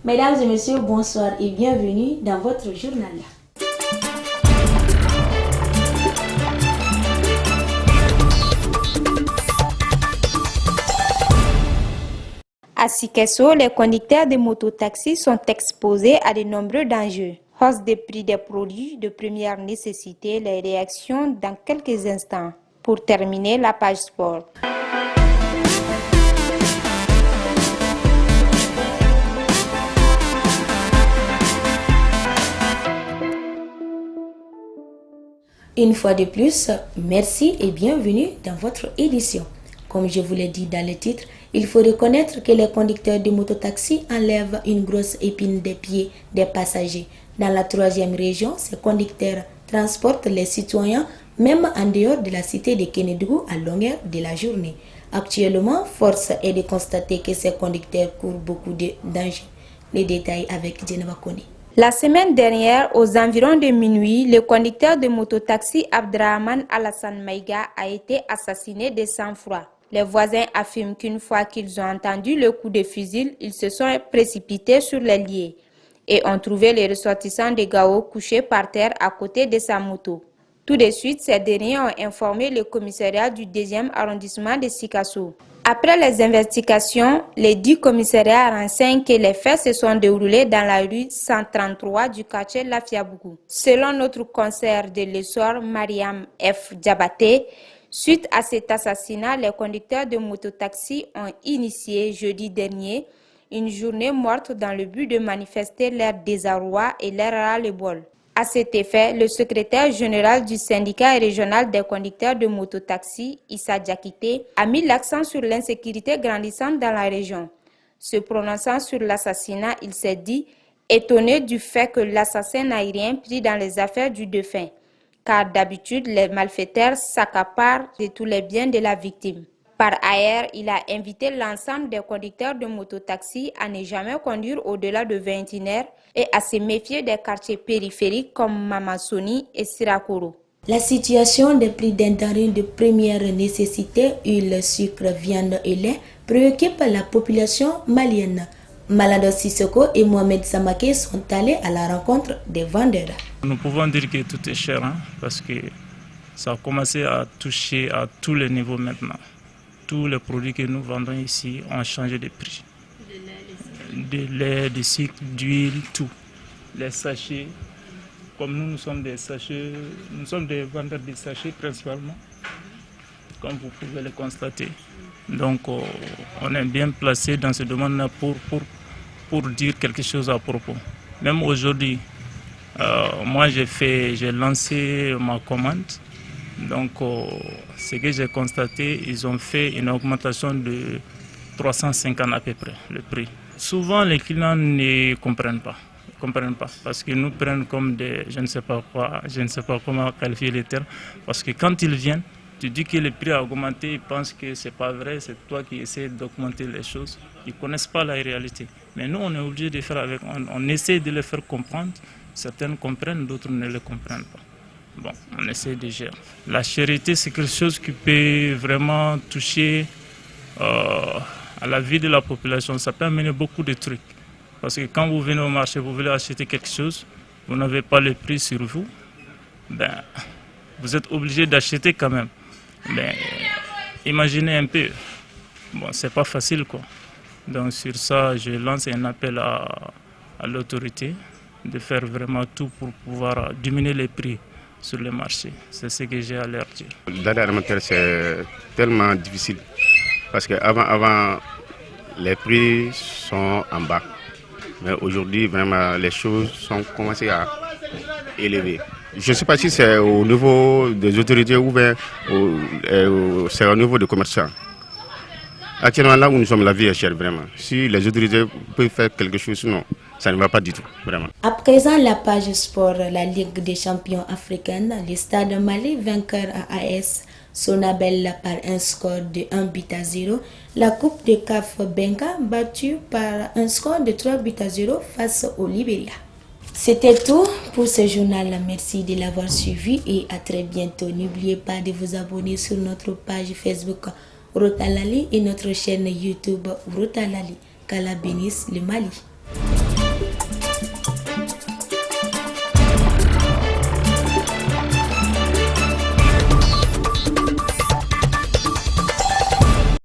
Mesdames et messieurs, bonsoir et bienvenue dans votre journal. À Sikesso, les conducteurs de mototaxis sont exposés à de nombreux dangers. Hausse des prix des produits de première nécessité, les réactions dans quelques instants. Pour terminer, la page sport. Une fois de plus, merci et bienvenue dans votre édition. Comme je vous l'ai dit dans le titre, il faut reconnaître que les conducteurs de mototaxi enlèvent une grosse épine des pieds des passagers. Dans la 3e région, ces conducteurs transportent les citoyens même en dehors de la cité de Kénédougou à longueur de la journée. Actuellement, force est de constater que ces conducteurs courent beaucoup de dangers. Les détails avec Djenaba Kone. La semaine dernière, aux environs de minuit, le conducteur de mototaxi Abdrahman Alassane Maïga a été assassiné de sang-froid. Les voisins affirment qu'une fois qu'ils ont entendu le coup de fusil, ils se sont précipités sur les lieux et ont trouvé les ressortissants de Gao couchés par terre à côté de sa moto. Tout de suite, ces derniers ont informé le commissariat du 2e arrondissement de Sikasso. Après les investigations, les 10 commissariats renseignent que les faits se sont déroulés dans la rue 133 du quartier Lafiabougou. Selon notre conseillère de l'essor, Mariam F. Diabaté, suite à cet assassinat, les conducteurs de mototaxi ont initié jeudi dernier une journée morte dans le but de manifester leur désarroi et leur ras-le-bol. À cet effet, le secrétaire général du syndicat régional des conducteurs de mototaxi, Issa Diakité, a mis l'accent sur l'insécurité grandissante dans la région. Se prononçant sur l'assassinat, il s'est dit étonné du fait que l'assassin n'ait rien pris dans les affaires du défunt, car d'habitude, les malfaiteurs s'accaparent de tous les biens de la victime. Par ailleurs, il a invité l'ensemble des conducteurs de mototaxi à ne jamais conduire au-delà de 21 heures et à se méfier des quartiers périphériques comme Mamassoni et Sirakoro. La situation des prix des denrées de première nécessité, huile, sucre, viande et lait, préoccupe la population malienne. Malado Sissoko et Mohamed Samake sont allés à la rencontre des vendeurs. Nous pouvons dire que tout est cher, parce que ça a commencé à toucher à tous les niveaux maintenant. Tous les produits que nous vendons ici ont changé de prix. De lait, de sucre, d'huile, tout. Les sachets, comme nous sommes des sachets, nous sommes des vendeurs de sachets principalement, comme vous pouvez le constater. Donc on est bien placé dans ce domaine-là pour dire quelque chose à propos. Même aujourd'hui, moi j'ai lancé ma commande. Donc, ce que j'ai constaté, ils ont fait une augmentation de 350 à peu près, le prix. Souvent, les clients ne comprennent pas parce qu'ils nous prennent comme des, je ne sais pas quoi, je ne sais pas comment qualifier les termes, parce que quand ils viennent, tu dis que le prix a augmenté, ils pensent que ce n'est pas vrai, c'est toi qui essaies d'augmenter les choses. Ils ne connaissent pas la réalité. Mais nous, on est obligé de faire avec, on essaie de les faire comprendre. Certains comprennent, d'autres ne le comprennent pas. Bon, on essaie de gérer. La charité, c'est quelque chose qui peut vraiment toucher à la vie de la population. Ça peut amener beaucoup de trucs. Parce que quand vous venez au marché, vous voulez acheter quelque chose, vous n'avez pas le prix sur vous, ben, vous êtes obligé d'acheter quand même. Ben, imaginez un peu. Bon, c'est pas facile, quoi. Donc sur ça, je lance un appel à l'autorité de faire vraiment tout pour pouvoir diminuer les prix sur le marché. C'est ce que j'ai à leur dire. Denrées alimentaires, c'est tellement difficile parce qu'avant, les prix sont en bas. Mais aujourd'hui, vraiment, les choses sont commencées à élever. Je ne sais pas si c'est au niveau des autorités ou bien c'est au niveau des commerçants. Actuellement, là où nous sommes, la vie est chère, vraiment. Si les autorités peuvent faire quelque chose, sinon, ça ne va pas du tout, vraiment. À présent, la page sport, la Ligue des champions africaine, le Stade Mali vainqueur à AS Sonabel par un score de 1-0. La Coupe de CAF Benga battue par un score de 3-0 face au Libéria. C'était tout pour ce journal. Merci de l'avoir suivi et à très bientôt. N'oubliez pas de vous abonner sur notre page Facebook Rotalali et notre chaîne YouTube Rotalali. Qu'Allah bénisse le Mali.